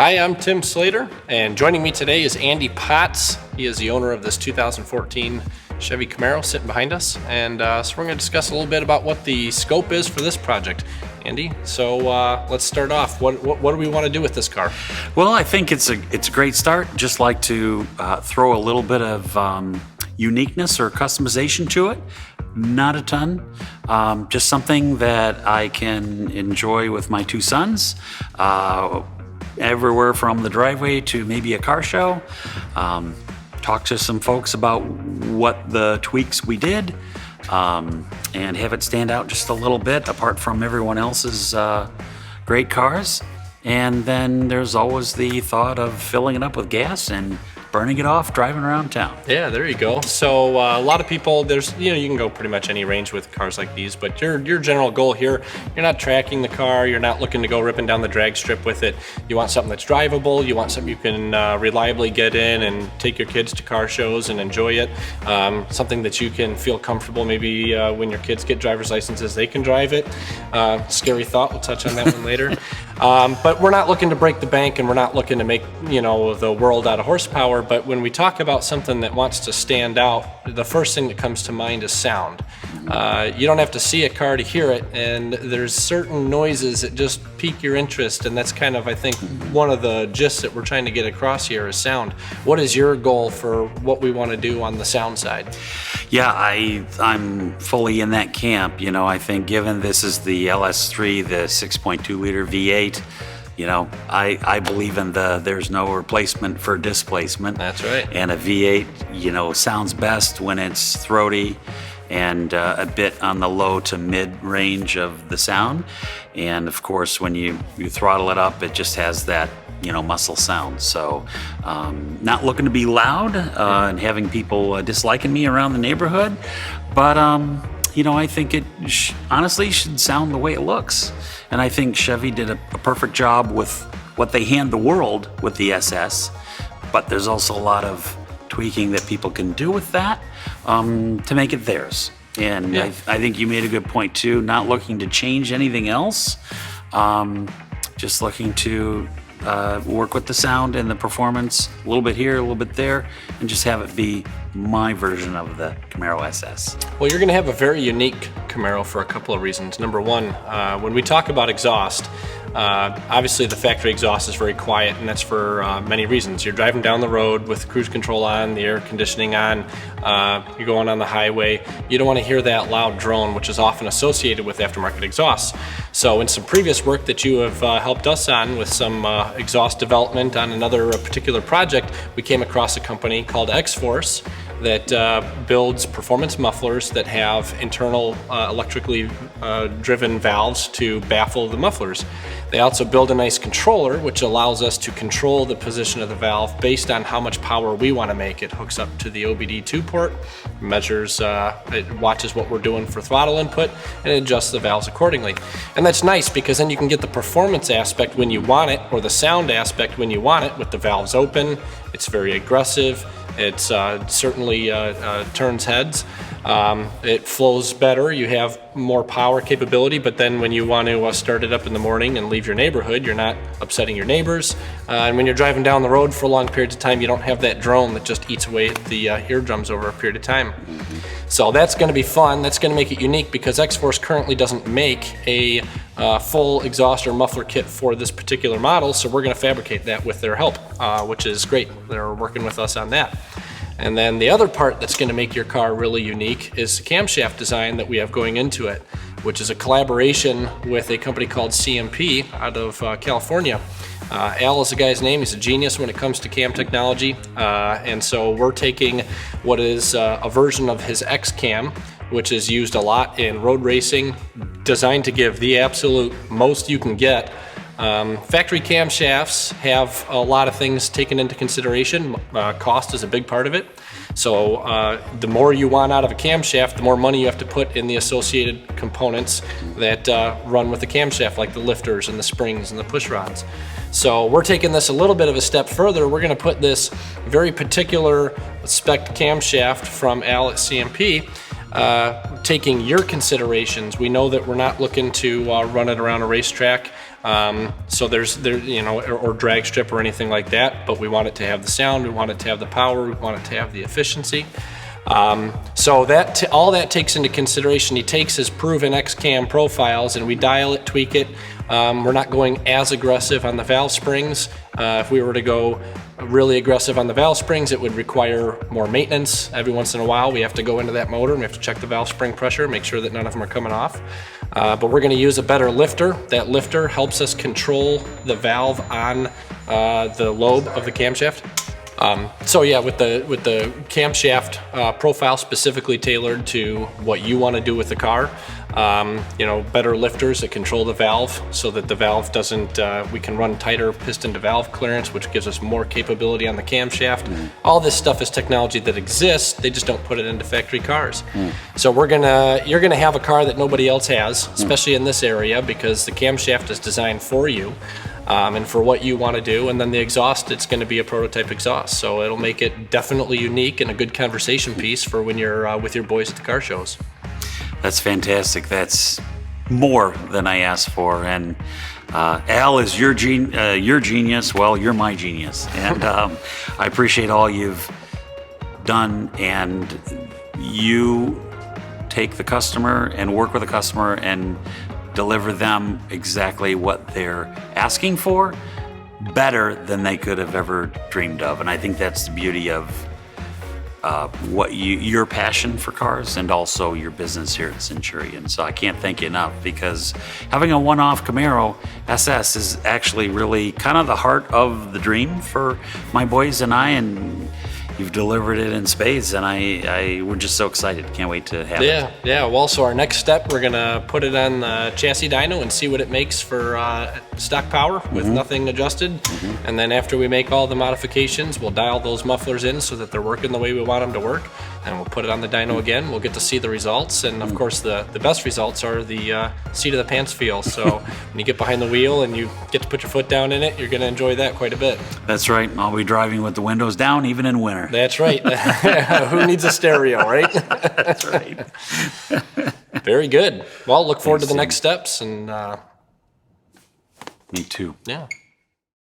Hi, I'm Tim Slater, and joining me today is Andy Potts. He is the owner of this 2014 Chevy Camaro sitting behind us, and so we're going to discuss a little bit about what the scope is for this project. Andy, so let's start off. What do we want to do with this car? Well, I think it's a great start. Just like to throw a little bit of uniqueness or customization to it. Not a ton, just something that I can enjoy with my two sons. Everywhere from the driveway to maybe a car show. Talk to some folks about what the tweaks we did, and have it stand out just a little bit apart from everyone else's great cars. And then there's always the thought of filling it up with gas and burning it off, driving around town. Yeah, there you go. So a lot of people, you can go pretty much any range with cars like these, but your general goal here, you're not tracking the car, you're not looking to go ripping down the drag strip with it. You want something that's drivable, you want something you can reliably get in and take your kids to car shows and enjoy it. Something that you can feel comfortable, maybe when your kids get driver's licenses, they can drive it. Scary thought, we'll touch on that one later. But we're not looking to break the bank, and we're not looking to make, the world out of horsepower. But when we talk about something that wants to stand out, the first thing that comes to mind is sound. You don't have to see a car to hear it, and there's certain noises that just pique your interest, and that's kind of, I think, one of the gists that we're trying to get across here is sound. What is your goal for what we want to do on the sound side? Yeah, I'm fully in that camp. I think given this is the LS3, the 6.2 liter V8, I believe in there's no replacement for displacement. That's right. And a V8, sounds best when it's throaty and a bit on the low to mid range of the sound. And of course, when you throttle it up, it just has that, muscle sound. So not looking to be loud and having people disliking me around the neighborhood, but I think it honestly should sound the way it looks. And I think Chevy did a perfect job with what they hand the world with the SS, but there's also a lot of tweaking that people can do with that to make it theirs. And yeah. I think you made a good point too, not looking to change anything else, just looking to work with the sound and the performance a little bit here, a little bit there, and just have it be my version of the Camaro SS. Well, you're going to have a very unique Camaro for a couple of reasons. Number one, when we talk about exhaust, obviously the factory exhaust is very quiet, and that's for many reasons. You're driving down the road with cruise control on, the air conditioning on, you're going on the highway. You don't want to hear that loud drone, which is often associated with aftermarket exhausts. So in some previous work that you have helped us on with some exhaust development on another particular project, we came across a company called X-Force that builds performance mufflers that have internal electrically driven valves to baffle the mufflers. They also build a nice controller which allows us to control the position of the valve based on how much power we want to make. It hooks up to the OBD2 port, measures, it watches what we're doing for throttle input, and it adjusts the valves accordingly. And that's nice because then you can get the performance aspect when you want it, or the sound aspect when you want it, with the valves open. It's very aggressive. It certainly turns heads. It flows better. You have more power capability, but then when you want to start it up in the morning and leave your neighborhood, you're not upsetting your neighbors. And when you're driving down the road for long periods of time, you don't have that drone that just eats away at the eardrums over a period of time. So that's going to be fun. That's going to make it unique because X-Force currently doesn't make a full exhaust or muffler kit for this particular model, so we're going to fabricate that with their help, which is great. They're working with us on that. And then the other part that's going to make your car really unique is the camshaft design that we have going into it, which is a collaboration with a company called CMP out of California. Al is the guy's name. He's a genius when it comes to cam technology, and so we're taking what is a version of his X-Cam, which is used a lot in road racing, designed to give the absolute most you can get. Factory camshafts have a lot of things taken into consideration. Cost is a big part of it. So the more you want out of a camshaft, the more money you have to put in the associated components that run with the camshaft, like the lifters and the springs and the push rods. So we're taking this a little bit of a step further. We're going to put this very particular spec camshaft from Al at CMP, taking your considerations. We know that we're not looking to run it around a racetrack. So or drag strip or anything like that, but we want it to have the sound, we want it to have the power, we want it to have the efficiency. So all that takes into consideration. He takes his proven X-Cam profiles and we dial it, tweak it. We're not going as aggressive on the valve springs. If we were to go really aggressive on the valve springs, it would require more maintenance. Every once in a while, we have to go into that motor and we have to check the valve spring pressure, make sure that none of them are coming off. But we're gonna use a better lifter. That lifter helps us control the valve on the lobe of the camshaft. So yeah, with the camshaft profile specifically tailored to what you want to do with the car, better lifters that control the valve so that the valve doesn't, we can run tighter piston to valve clearance, which gives us more capability on the camshaft. All this stuff is technology that exists, they just don't put it into factory cars. So you're gonna have a car that nobody else has, especially in this area, because the camshaft is designed for you. And for what you want to do, and then the exhaust, it's going to be a prototype exhaust, so it'll make it definitely unique and a good conversation piece for when you're with your boys at the car shows. That's fantastic. That's more than I asked for. And Al is your genius. Well, you're my genius, and I appreciate all you've done. And you take the customer and work with the customer and deliver them exactly what they're asking for, better than they could have ever dreamed of. And I think that's the beauty of your passion for cars and also your business here at Centurion. So I can't thank you enough, because having a one-off Camaro SS is actually really kind of the heart of the dream for my boys and I, and you've delivered it in spades, and we're just so excited. Can't wait to have it. Yeah. Well, so our next step, we're gonna put it on the chassis dyno and see what it makes for stock power with nothing adjusted. And then after we make all the modifications, we'll dial those mufflers in so that they're working the way we want them to work. And we'll put it on the dyno again. We'll get to see the results. And of course, the best results are the seat of the pants feel. So when you get behind the wheel and you get to put your foot down in it, you're gonna enjoy that quite a bit. That's right. I'll be driving with the windows down, even in winter. That's right. Who needs a stereo, right? That's right. Very good. Well, look forward to the next steps. And me too. Yeah.